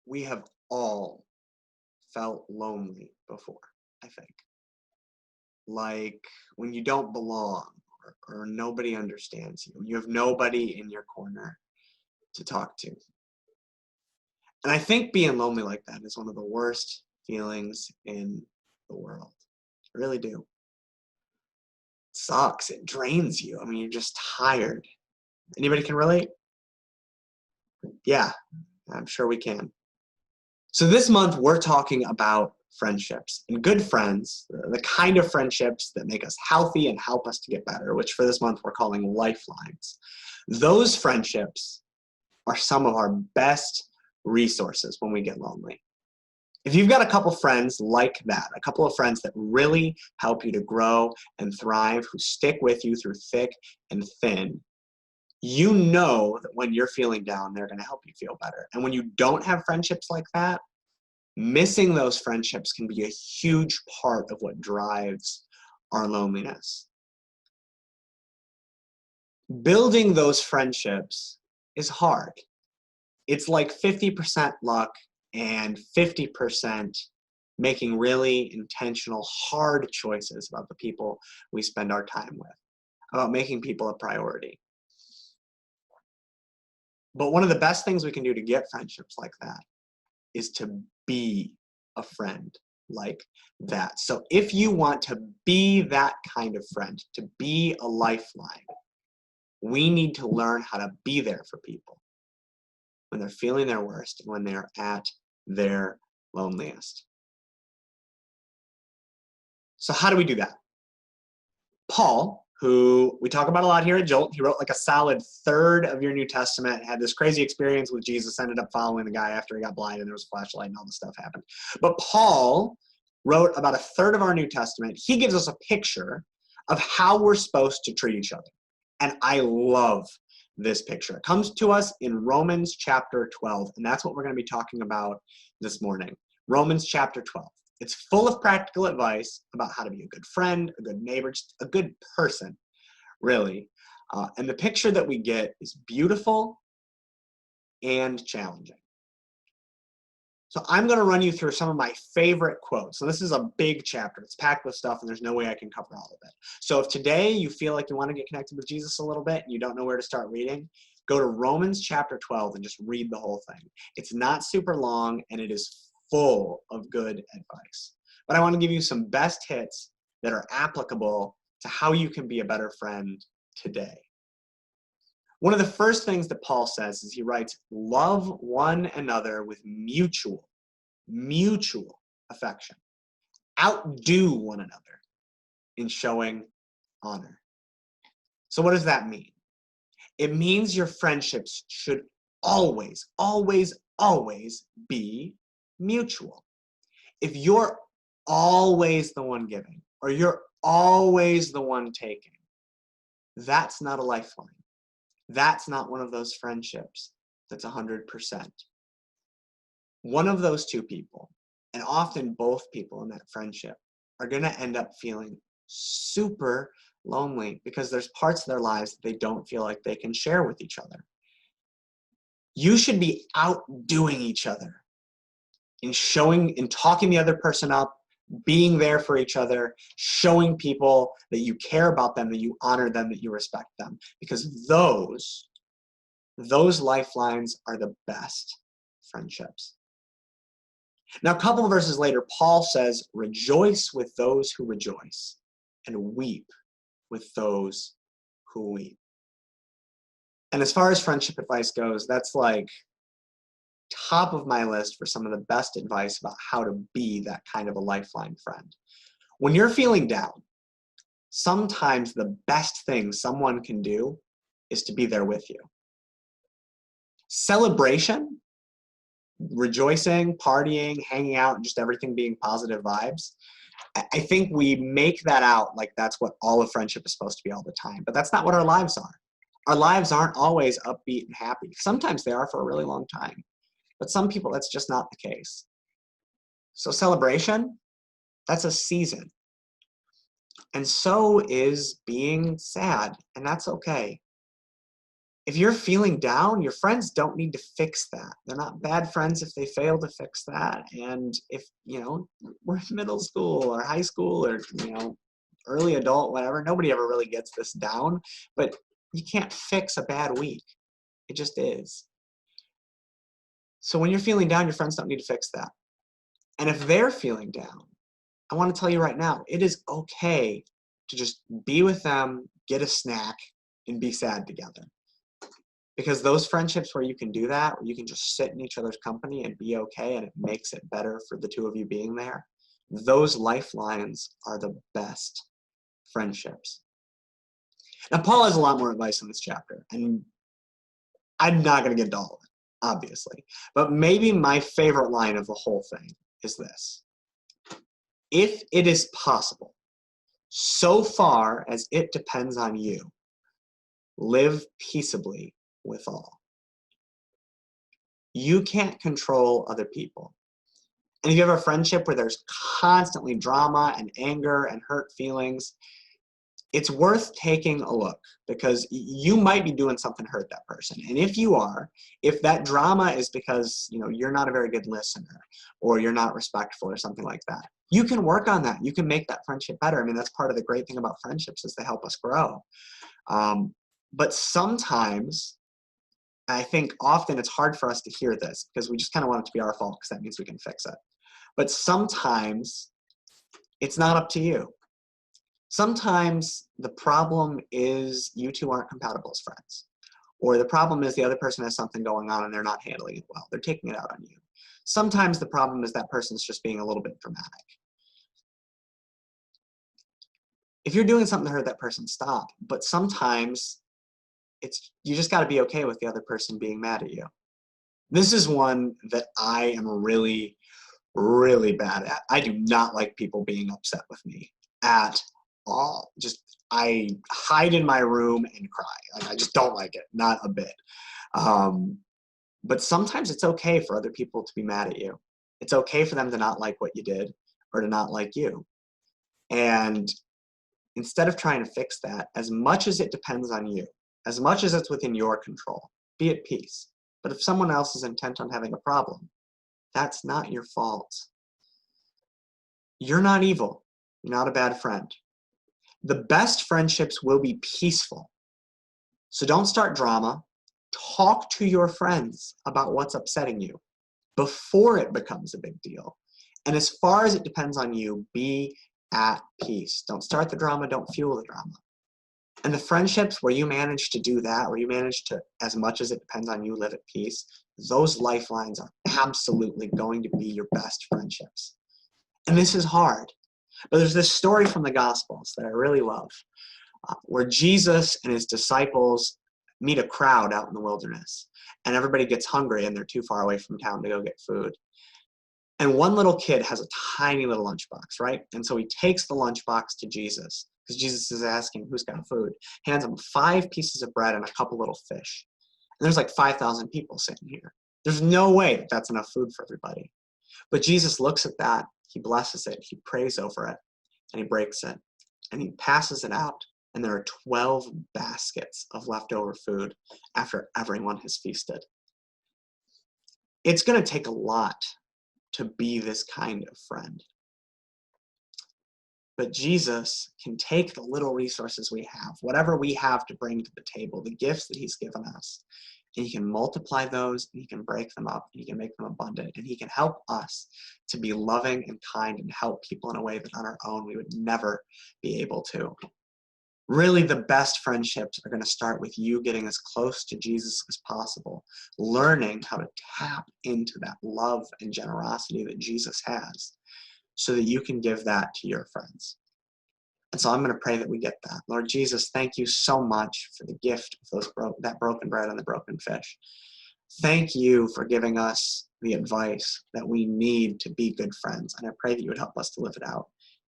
We have all felt lonely before, I think. Like when you don't belong or nobody understands you, when you have nobody in your corner to talk to. And I think being lonely like that is one of the worst feelings in the world. I really do. It sucks. It drains you. I mean, you're just tired. Anybody can relate? Yeah, I'm sure we can. So this month we're talking about friendships and good friends, the kind of friendships that make us healthy and help us to get better, which for this month we're calling lifelines. Those friendships are some of our best resources when we get lonely. If you've got a couple friends like that, a couple of friends that really help you to grow and thrive, who stick with you through thick and thin, you know that when you're feeling down, they're going to help you feel better. And when you don't have friendships like that, missing those friendships can be a huge part of what drives our loneliness. Building those friendships is hard. It's like 50% luck and 50% making really intentional, hard choices about the people we spend our time with, about making people a priority. But one of the best things we can do to get friendships like that is to be a friend like that. So if you want to be that kind of friend, to be a lifeline, we need to learn how to be there for people when they're feeling their worst and when they're at their loneliest. So how do we do that? Paul, who we talk about a lot here at Jolt, he wrote like a solid third of your New Testament, had this crazy experience with Jesus, ended up following the guy after he got blind and there was a flashlight and all this stuff happened. But Paul wrote about a third of our New Testament. He gives us a picture of how we're supposed to treat each other. And I love this picture. It comes to us in Romans chapter 12, and that's what we're going to be talking about this morning. Romans chapter 12. It's full of practical advice about how to be a good friend, a good neighbor, just a good person, really. And the picture that we get is beautiful and challenging. So I'm going to run you through some of my favorite quotes. So this is a big chapter. It's packed with stuff, and there's no way I can cover all of it. So if today you feel like you want to get connected with Jesus a little bit and you don't know where to start reading, go to Romans chapter 12 and just read the whole thing. It's not super long, and it is full of good advice. But I want to give you some best hits that are applicable to how you can be a better friend today. One of the first things that Paul says is he writes, love one another with mutual affection. Outdo one another in showing honor. So what does that mean? It means your friendships should always, always, always be mutual. If you're always the one giving or you're always the one taking, that's not a lifeline. That's not one of those friendships that's 100%. One of those two people, and often both people in that friendship, are going to end up feeling super lonely because there's parts of their lives that they don't feel like they can share with each other. You should be outdoing each other in showing, in talking the other person up, being there for each other, showing people that you care about them, that you honor them, that you respect them. Because those lifelines are the best friendships. Now, a couple of verses later, Paul says, rejoice with those who rejoice and weep with those who weep. And as far as friendship advice goes, that's like top of my list for some of the best advice about how to be that kind of a lifeline friend. When you're feeling down, sometimes the best thing someone can do is to be there with you. Celebration, rejoicing, partying, hanging out, and just everything being positive vibes. I think we make that out like that's what all of friendship is supposed to be all the time, but that's not what our lives are. Our lives aren't always upbeat and happy. Sometimes they are for a really long time, but some people that's just not the case. So celebration, that's a season. And so is being sad, and that's okay. if you're feeling down, your friends don't need to fix that. They're not bad friends if they fail to fix that. And if, we're in middle school or high school or, early adult, whatever, nobody ever really gets this down, but you can't fix a bad week. It just is. So when you're feeling down, your friends don't need to fix that. And if they're feeling down, I want to tell you right now, it is okay to just be with them, get a snack, and be sad together. Because those friendships where you can do that, where you can just sit in each other's company and be okay, and it makes it better for the two of you being there, those lifelines are the best friendships. Now, Paul has a lot more advice in this chapter, and I'm not going to get into all of it, obviously. But maybe my favorite line of the whole thing is this. If it is possible, so far as it depends on you, live peaceably with all. You can't control other people. And if you have a friendship where there's constantly drama and anger and hurt feelings, it's worth taking a look, because you might be doing something to hurt that person. And if you are, if that drama is because you're not a very good listener, or you're not respectful or something like that, you can work on that. You can make that friendship better. I mean, that's part of the great thing about friendships, is they help us grow. But sometimes, I think often it's hard for us to hear this, because we just kind of want it to be our fault, because that means we can fix it. But sometimes it's not up to you. Sometimes the problem is you two aren't compatible as friends. Or the problem is the other person has something going on and they're not handling it well. They're taking it out on you. Sometimes the problem is that person's just being a little bit dramatic. If you're doing something to hurt that person, stop. But sometimes you just got to be okay with the other person being mad at you. This is one that I am really, really bad at. I do not like people being upset with me at all. I hide in my room and cry. I just don't like it, not a bit. But sometimes it's okay for other people to be mad at you. It's okay for them to not like what you did, or to not like you. And instead of trying to fix that, as much as it depends on you, as much as it's within your control, be at peace. But if someone else is intent on having a problem, that's not your fault. You're not evil. You're not a bad friend. The best friendships will be peaceful. So don't start drama. Talk to your friends about what's upsetting you before it becomes a big deal. And as far as it depends on you, be at peace. Don't start the drama. Don't fuel the drama. And the friendships where you manage to do that, where you manage to, as much as it depends on you, live at peace, those lifelines are absolutely going to be your best friendships. And this is hard. But there's this story from the Gospels that I really love, where Jesus and his disciples meet a crowd out in the wilderness. And everybody gets hungry and they're too far away from town to go get food. And one little kid has a tiny little lunchbox, right? And so he takes the lunchbox to Jesus, because Jesus is asking who's got food. Hands him 5 pieces of bread and a couple little fish. And there's like 5,000 people sitting here. There's no way that that's enough food for everybody. But Jesus looks at that, he blesses it, he prays over it, and he breaks it, and he passes it out. And there are 12 baskets of leftover food after everyone has feasted. It's going to take a lot to be this kind of friend. But Jesus can take the little resources we have, whatever we have to bring to the table, the gifts that he's given us, and he can multiply those, and he can break them up, and he can make them abundant, and he can help us to be loving and kind and help people in a way that on our own we would never be able to. Really, the best friendships are going to start with you getting as close to Jesus as possible, learning how to tap into that love and generosity that Jesus has, so that you can give that to your friends. And so I'm going to pray that we get that. Lord Jesus, thank you so much for the gift of that broken bread and the broken fish. Thank you for giving us the advice that we need to be good friends. And I pray that you would help us to live it out.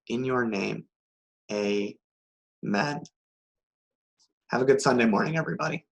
In your name, amen. Have a good Sunday morning, everybody.